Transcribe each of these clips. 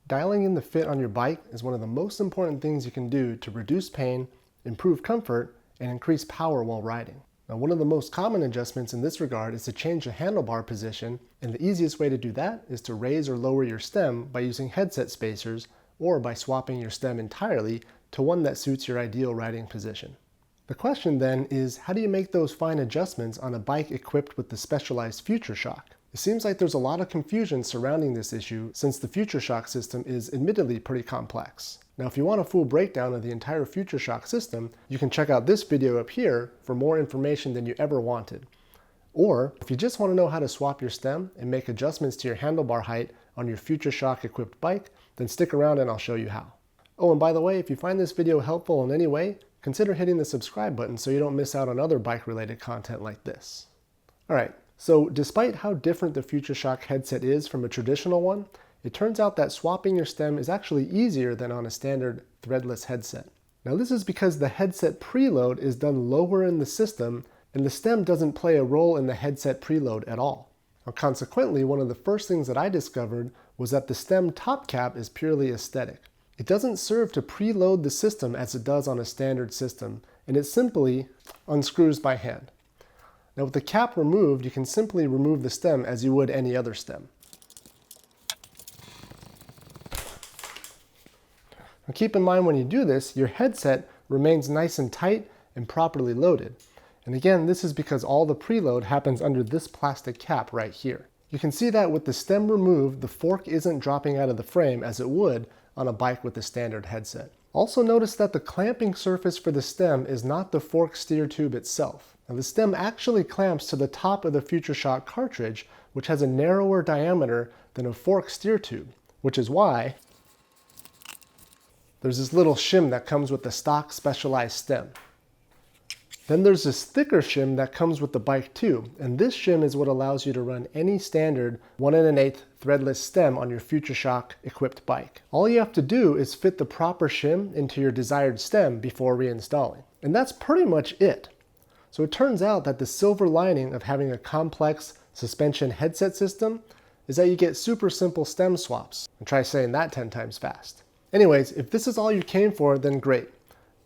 Dialing in the fit on your bike is one of the most important things you can do to reduce pain, improve comfort, and increase power while riding. Now, one of the most common adjustments in this regard is to change the handlebar position, and the easiest way to do that is to raise or lower your stem by using headset spacers or by swapping your stem entirely to one that suits your ideal riding position. The question then is, how do you make those fine adjustments on a bike equipped with the Specialized Future Shock? It seems like there's a lot of confusion surrounding this issue since the Future Shock system is admittedly pretty complex. Now, if you want a full breakdown of the entire Future Shock system, you can check out this video up here for more information than you ever wanted. Or, if you just want to know how to swap your stem and make adjustments to your handlebar height on your Future Shock equipped bike, then stick around and I'll show you how. Oh, and by the way, if you find this video helpful in any way, consider hitting the subscribe button so you don't miss out on other bike-related content like this. Alright, so despite how different the Future Shock headset is from a traditional one, it turns out that swapping your stem is actually easier than on a standard threadless headset. Now this is because the headset preload is done lower in the system and the stem doesn't play a role in the headset preload at all. Now, consequently, one of the first things that I discovered was that the stem top cap is purely aesthetic. It doesn't serve to preload the system as it does on a standard system, and it simply unscrews by hand. Now with the cap removed, you can simply remove the stem as you would any other stem. Now keep in mind when you do this, your headset remains nice and tight and properly loaded. And again, this is because all the preload happens under this plastic cap right here. You can see that with the stem removed, the fork isn't dropping out of the frame as it would on a bike with a standard headset. Also notice that the clamping surface for the stem is not the fork steer tube itself. Now the stem actually clamps to the top of the Future Shock cartridge, which has a narrower diameter than a fork steer tube, which is why there's this little shim that comes with the stock Specialized stem. Then there's this thicker shim that comes with the bike too, and this shim is what allows you to run any standard 1 1/8 threadless stem on your Future Shock equipped bike. All you have to do is fit the proper shim into your desired stem before reinstalling. And that's pretty much it. So it turns out that the silver lining of having a complex suspension headset system is that you get super simple stem swaps. And try saying that 10 times fast. Anyways, if this is all you came for, then great.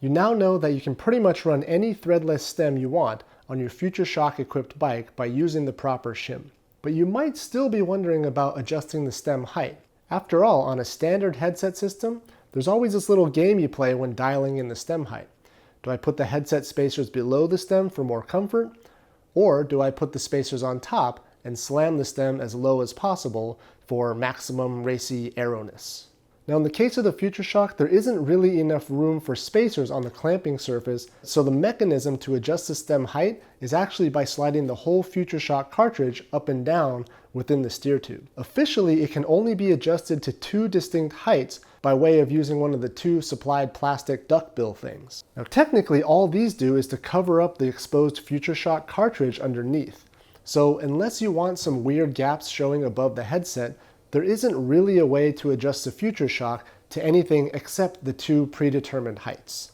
You now know that you can pretty much run any threadless stem you want on your Future Shock equipped bike by using the proper shim. But you might still be wondering about adjusting the stem height. After all, on a standard headset system, there's always this little game you play when dialing in the stem height. Do I put the headset spacers below the stem for more comfort? Or do I put the spacers on top and slam the stem as low as possible for maximum racy aeroness? Now in the case of the Future Shock, there isn't really enough room for spacers on the clamping surface, so the mechanism to adjust the stem height is actually by sliding the whole Future Shock cartridge up and down within the steer tube. Officially, it can only be adjusted to 2 distinct heights by way of using one of the 2 supplied plastic duckbill things. Now technically, all these do is to cover up the exposed Future Shock cartridge underneath. So unless you want some weird gaps showing above the headset, there isn't really a way to adjust the Future Shock to anything except the 2 predetermined heights.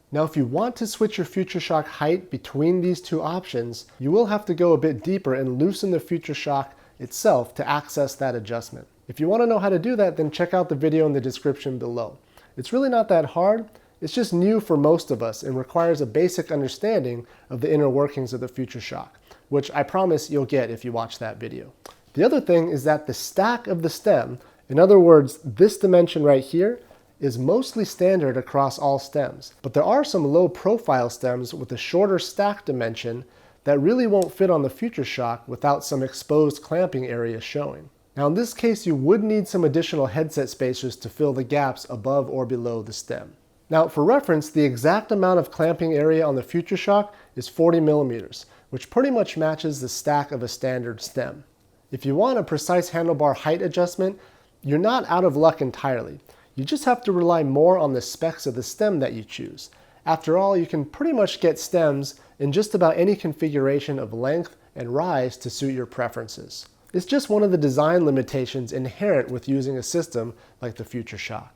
Now if you want to switch your Future Shock height between these 2 options, you will have to go a bit deeper and loosen the Future Shock itself to access that adjustment. If you want to know how to do that, then check out the video in the description below. It's really not that hard, it's just new for most of us and requires a basic understanding of the inner workings of the Future Shock, which I promise you'll get if you watch that video. The other thing is that the stack of the stem, in other words, this dimension right here, is mostly standard across all stems. But there are some low profile stems with a shorter stack dimension that really won't fit on the Future Shock without some exposed clamping area showing. Now in this case, you would need some additional headset spacers to fill the gaps above or below the stem. Now for reference, the exact amount of clamping area on the Future Shock is 40 millimeters, which pretty much matches the stack of a standard stem. If you want a precise handlebar height adjustment, you're not out of luck entirely. You just have to rely more on the specs of the stem that you choose. After all, you can pretty much get stems in just about any configuration of length and rise to suit your preferences. It's just one of the design limitations inherent with using a system like the Future Shock.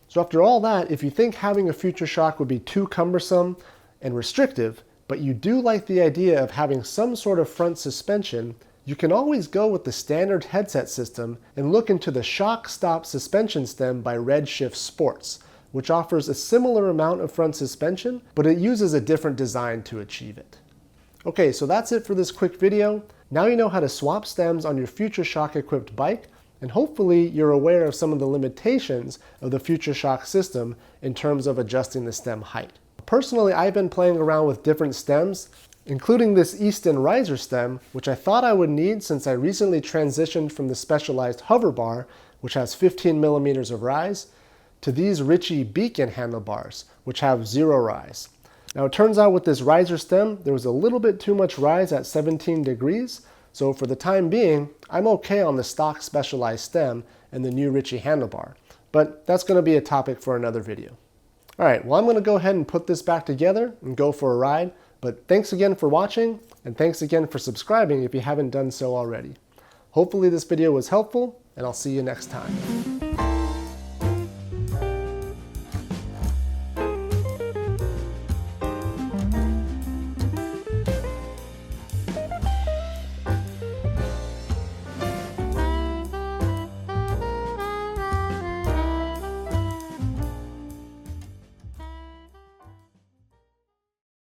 So after all that, if you think having a Future Shock would be too cumbersome and restrictive, but you do like the idea of having some sort of front suspension, You can always go with the standard headset system and look into the Shock Stop suspension stem by Redshift Sports, which offers a similar amount of front suspension, but it uses a different design to achieve it. Okay, so that's it for this quick video. Now you know how to swap stems on your Future Shock equipped bike, and hopefully you're aware of some of the limitations of the Future Shock system in terms of adjusting the stem height. Personally, I've been playing around with different stems, including this Easton riser stem, which I thought I would need since I recently transitioned from the Specialized Handlebar, which has 15 millimeters of rise, to these Ritchie Beacon handlebars, which have 0 rise. Now it turns out with this riser stem, there was a little bit too much rise at 17 degrees, so for the time being, I'm okay on the stock Specialized stem and the new Ritchie handlebar, but that's going to be a topic for another video. Alright, well I'm going to go ahead and put this back together and go for a ride, but thanks again for watching, and thanks again for subscribing if you haven't done so already. Hopefully this video was helpful, and I'll see you next time.